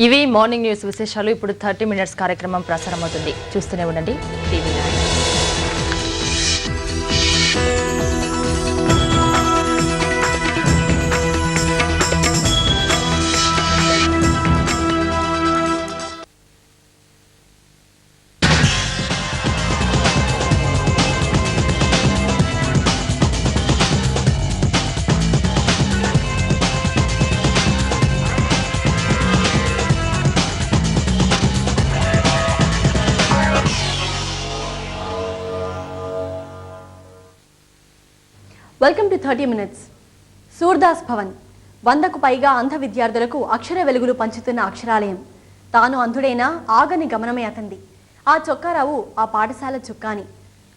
ఇవి morning news విశేషాలు. ఇప్పుడు 30 మినిట్స్ కార్యక్రమం ప్రసారమవుతుంది. చూస్తూనే ఉండండి TV. Welcome to 30 minutes. Surdas Bhavan 100కు పైగా అంధ విద్యార్థులకు అక్షర వెలుగులు పంచుతున్న అక్షరాలయం. తాను అంధుడైనా ఆగని గమనమే అతంది. ఆ చొక్కారావు ఆ పాఠశాల చుక్కాని.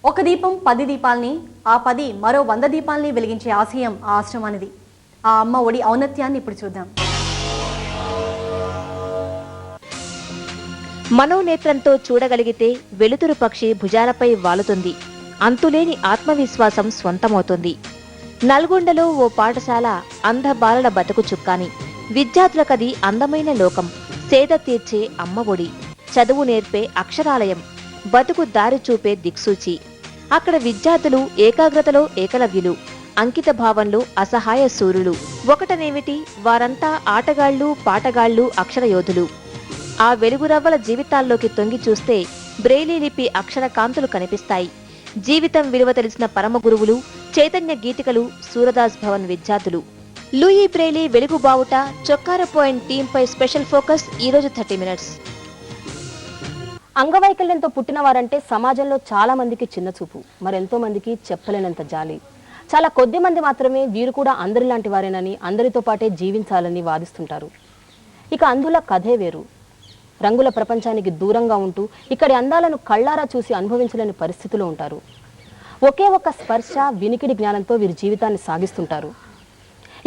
ఒక దీపం 10 దీపాల్ని, ఆ 10 మరో 100 దీపాల్ని వెలిగించే ఆశయం ఆ ఆశ్రమానిది. ఆ అమ్మ ఒడి ఔన్నత్యాన్ని ఇప్పుడు చూద్దాం. మనోనేత్రంతో చూడగలిగితే వెలుతురు పక్షి భుజాలపై వాలుతుంది. అంతులేని ఆత్మవిశ్వాసం స్వంతమవుతుంది. నల్గొండలో ఓ పాఠశాల అంధ బాలల బతుకు చుక్కాని. విద్యార్థులకది అందమైన లోకం. సేద తీర్చే అమ్మ ఒడి, చదువు నేర్పే అక్షరాలయం, బతుకు దారి చూపే దిక్సూచి. అక్కడ విద్యార్థులు ఏకాగ్రతలో ఏకలవ్యులు, అంకిత భావంలో అసహాయ సూరులు. ఒకటనేమిటి, వారంతా ఆటగాళ్లు, పాటగాళ్లు, అక్షరయోధులు. ఆ వెలుగురవ్వల జీవితాల్లోకి తొంగి చూస్తే బ్రెయిలీ లిపి అక్షర కాంతులు కనిపిస్తాయి. జీవితం విలువ తెలిసిన పరమ గురువులు, చైతన్య గీతికలు సూరదాస్ భవన్ విద్యార్థులు. లూయి బ్రెయిలీ వెలుగు బావుట, చొక్కార పాయింట్ టీంపై స్పెషల్ ఫోకస్ ఈరోజు 30 మినిట్స్. అంగవైకల్యంతో పుట్టిన వారంటే సమాజంలో చాలా మందికి చిన్న చూపు, మరెంతో మందికి చెప్పలేనంత జాలి. చాలా కొద్ది మంది మాత్రమే వీరు కూడా అందరిలాంటి వారేనని, అందరితో పాటే జీవించాలని వాదిస్తుంటారు. ఇక అంధుల కథే వేరు. రంగుల ప్రపంచానికి దూరంగా ఉంటూ ఇక్కడి అందాలను కళ్ళారా చూసి అనుభవించలేని పరిస్థితిలో ఉంటారు. ఒకే ఒక్క స్పర్శ, వినికిడి జ్ఞానంతో వీరి జీవితాన్ని సాగిస్తుంటారు.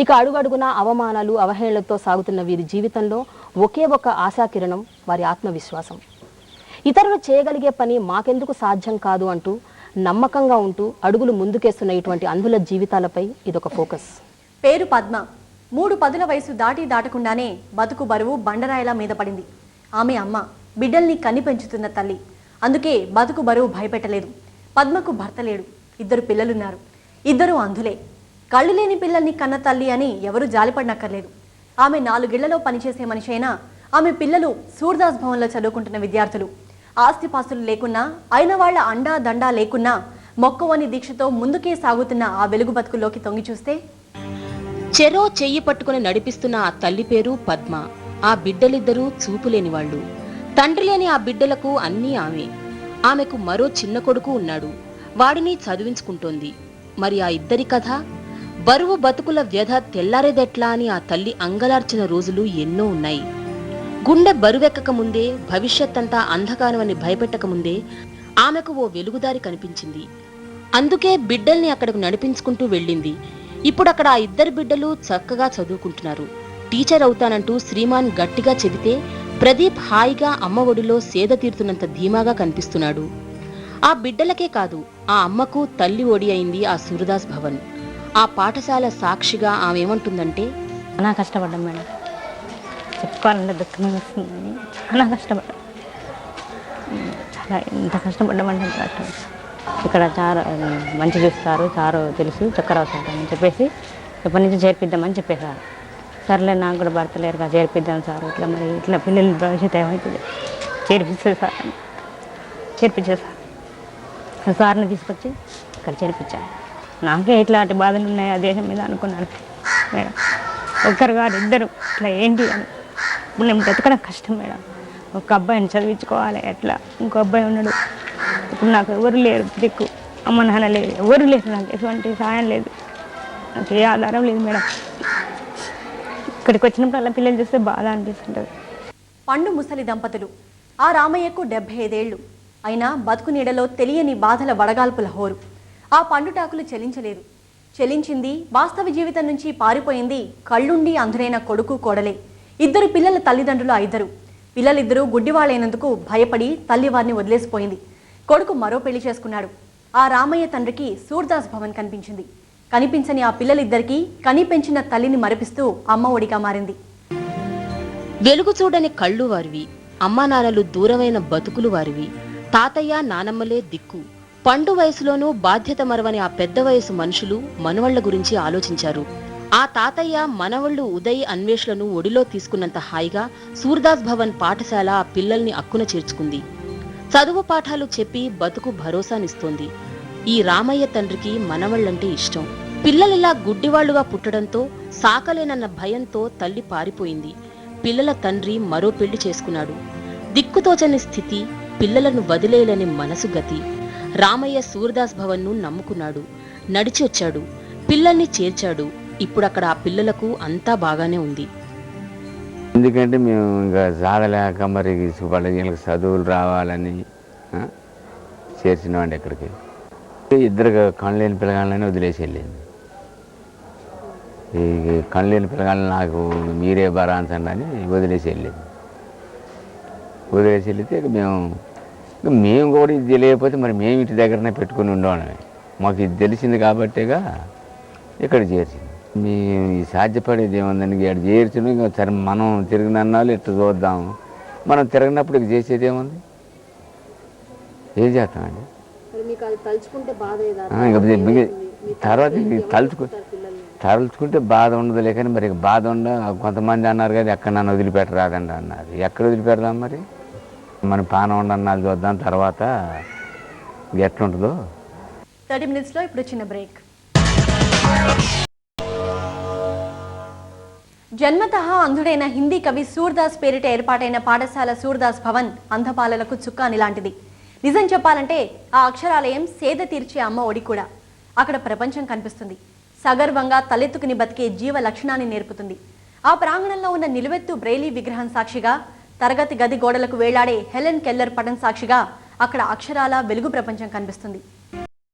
ఇక అడుగడుగున అవమానాలు, అవహేళనలతో సాగుతున్న వీరి జీవితంలో ఒకే ఒక ఆశాకిరణం వారి ఆత్మవిశ్వాసం. ఇతరులు చేయగలిగే పని మాకెందుకు సాధ్యం కాదు అంటూ నమ్మకంగా ఉంటూ అడుగులు ముందుకేస్తున్న ఇటువంటి అంధుల జీవితాలపై ఇదొక ఫోకస్. పేరు పద్మ. 3 పదుల వయసు దాటకుండానే బతుకు బరువు బండరాయిలా మీద పడింది. ఆమె అమ్మ బిడ్డల్ని కని పెంచుతున్న తల్లి. అందుకే బతుకు బరువు భయపెట్టలేదు. పద్మకు భర్త లేడు, 2 పిల్లలున్నారు. 2 అంధులే. కళ్ళు లేని పిల్లల్ని కన్న తల్లి అని ఎవరూ జాలిపడనక్కర్లేదు. ఆమె 4 ఇళ్లలో పనిచేసే మనిషి అయినా ఆమె పిల్లలు సూర్దాస్ భవన్లో చదువుకుంటున్న విద్యార్థులు. ఆస్తిపాస్తులు లేకున్నా, అయిన వాళ్ల అండా దండా లేకున్నా మొక్కవని దీక్షతో ముందుకే సాగుతున్న ఆ వెలుగు బతుకుల్లోకి తొంగి చూస్తే చెరో చెయ్యి పట్టుకుని నడిపిస్తున్న ఆ తల్లి పేరు పద్మ. ఆ బిడ్డలిద్దరూ చూపులేని వాళ్ళు. తండ్రి లేని ఆ బిడ్డలకు అన్నీ ఆమె. ఆమెకు మరో చిన్న కొడుకు ఉన్నాడు. వాడిని చదివించుకుంటోంది. మరి ఆ ఇద్దరి కథ, బరువు బతుకుల వ్యధ తెల్లారేదెట్లా అని ఆ తల్లి అంగలార్చిన రోజులు ఎన్నో ఉన్నాయి. గుండె బరువెక్కక ముందే, భవిష్యత్తంతా అంధకారమని భయపెట్టకముందే ఆమెకు ఓ వెలుగుదారి కనిపించింది. అందుకే బిడ్డల్ని అక్కడకు నడిపించుకుంటూ వెళ్ళింది. ఇప్పుడు అక్కడ ఆ 2 బిడ్డలు చక్కగా చదువుకుంటున్నారు. టీచర్ అవుతానంటూ శ్రీమాన్ గట్టిగా చెబితే ప్రదీప్ హాయిగా అమ్మ ఒడిలో సేద తీరుతున్నంత ధీమాగా కనిపిస్తున్నాడు. ఆ బిడ్డలకే కాదు, ఆ అమ్మకు తల్లి ఒడి అయింది ఆ సూరదాస్ భవన్. ఆ పాఠశాల సాక్షిగా ఆమె ఏమంటుందంటే, చాలా కష్టపడ్డాం మేడం, చెప్పుకోవాలంటే దుఃఖం వస్తుందని. చాలా కష్టపడ్డాం, చాలా ఎంత కష్టపడ్డామంటే అంత కష్టం. ఇక్కడ చారు మంచి చూస్తారు, చారు తెలుసు, చక్కర అవుతారని చెప్పేసి ఎప్పటి నుంచి చేర్పిద్దామని చెప్పేశారు. సర్లే, నాకు కూడా భర్త లేరుగా, చేర్పిద్దాం సార్, ఇట్లా మరి ఇట్లా పిల్లల భవిష్యత్తు ఏమవుతుంది, చేర్పిస్తుంది సార్ అని చేర్పించేసారు. సార్ని తీసుకొచ్చి ఇక్కడ చేర్పించాను. నాకే ఇట్లాంటి బాధలు ఉన్నాయి ఆ దేశం మీద అనుకున్నాను మేడం. ఒక్కరు కాదు, 2 ఇట్లా ఏంటి అని. ఇప్పుడు నేను బ్రతకడం కష్టం మేడం. ఒక అబ్బాయిని చదివించుకోవాలి, ఎట్లా ఇంకో అబ్బాయి ఉన్నాడు. ఇప్పుడు నాకు ఎవరు లేరు దిక్కు, అమ్మ నాన్న లేదు, ఎవరు లేరు, నాకు ఎటువంటి సాయం లేదు, నాకు ఏ ఆధారం లేదు మేడం. ఇక్కడికి వచ్చినప్పుడు అలా పిల్లలు చూస్తే బాధ అనిపిస్తుంటుంది. పండు ముసలి దంపతులు. ఆ రామయ్యకు 75 ఏళ్లు. అయినా బతుకు నీడలో తెలియని బాధల వడగాల్పుల హోరు. ఆ పండుటాకులు చెలించలేదు. చెలించింది, వాస్తవ జీవితం నుంచి పారిపోయింది కళ్ళుండి అంధులైన కొడుకు కోడలే. 2 పిల్లల తల్లిదండ్రులు 5. పిల్లలిద్దరూ గుడ్డివాళ్ళైనందుకు భయపడి తల్లి వారిని వదిలేసిపోయింది. కొడుకు మరో పెళ్లి చేసుకున్నాడు. ఆ రామయ్య తండ్రికి సూర్దాస్ భవన్ కనిపించింది. కనిపించని ఆ పిల్లలిద్దరికీ కని పెంచిన తల్లిని మరిపిస్తూ అమ్మ ఒడిగా మారింది. వెలుగు చూడని కళ్ళు వారివి, అమ్మానాన్నలు దూరమైన బతుకులు వారివి. తాతయ్య నానమ్మలే దిక్కు. పండు వయసులోనూ బాధ్యత మరవని ఆ పెద్ద వయసు మనుషులు మనవళ్ల గురించి ఆలోచించారు. ఆ తాతయ్య మనవళ్లు ఉదయ్ అన్వేషలను ఒడిలో తీసుకున్నంత హాయిగా సూర్దాస్ భవన్ పాఠశాల ఆ పిల్లల్ని అక్కున చేర్చుకుంది. చదువు పాఠాలు చెప్పి బతుకు భరోసానిస్తోంది. ఈ రామయ్య తండ్రికి మనవళ్లంటే ఇష్టం. పిల్లలిలా గుడ్డివాళ్లుగా పుట్టడంతో సాకలేనన్న భయంతో తల్లి పారిపోయింది. పిల్లల తండ్రి మరో పెళ్లి చేసుకున్నాడు. దిక్కుతోచని స్థితి, పిల్లలను వదిలేయలేని మనసు గతి. రామయ్య సూర్దాస్ భవన్ను నమ్ముకున్నాడు. నడిచి వచ్చాడు, పిల్లల్ని చేర్చాడు. ఇప్పుడక్కడ ఆ పిల్లలకు అంతా బాగానే ఉంది. ఎందుకంటే మేము ఇంకా సాగలేక మరి వీళ్ళకి చదువులు రావాలని చేర్చినామండి. ఎక్కడికి ఇద్దరు కళ్ళలేని పిల్లగాళ్ళని వదిలేసి వెళ్ళింది. ఈ కళ్ళలేని పిల్లగాళ్ళని నాకు మీరే భరాంచండి అని వదిలేసి వెళ్ళింది. వదిలేసి వెళితే ఇక మేము కూడా ఇది తెలియకపోతే మరి మేము ఇంటి దగ్గరనే పెట్టుకుని ఉండేవాళ్ళమే. మాకు ఇది తెలిసింది కాబట్టేగా ఇక్కడ చేర్చింది. మేము ఈ సాధ్యపడేది ఏముందని ఇక్కడ చేర్చును. ఇంకా సరే మనం తిరిగినన్నాళ్ళు ఇట్లా చూద్దాం. మనం తిరగనప్పుడు ఇక చేసేది ఏముంది? ఏం చేస్తామండి? తర్వాత తలుచుకుంటే బాధ ఉండదులే. కానీ మరి బాధ కొంతమంది అన్నారు కదా ఎక్కడ నన్ను వదిలిపెట్టరాదండి అన్నారు. ఎక్కడ వదిలిపెడదాం మరి? మన పానం ఉండన్నాళ్ళు చూద్దాం, తర్వాత ఎట్లుంటుందో. 30 minutes లో ఇప్పుడు చిన్న బ్రేక్. జన్మతః అంధుడైన హిందీ కవి సూర్దాస్ పేరిట ఏర్పాటైన పాఠశాల సూర్దాస్ భవన్ అంధబాలలకు చుక్కాని లాంటిది. నిజం చెప్పాలంటే ఆ అక్షరాలయం సేద తీర్చే అమ్మ ఒడి కూడా. అక్కడ ప్రపంచం కనిపిస్తుంది. సగర్వంగా తలెత్తుకుని బతికే జీవ లక్షణాన్ని నేర్పుతుంది. ఆ ప్రాంగణంలో ఉన్న నిలువెత్తు బ్రెయిలీ విగ్రహం సాక్షిగా, తరగతి గది గోడలకు వేలాడే హెలెన్ కెల్లర్ పటం సాక్షిగా అక్కడ అక్షరాల వెలుగు ప్రపంచం కనిపిస్తుంది.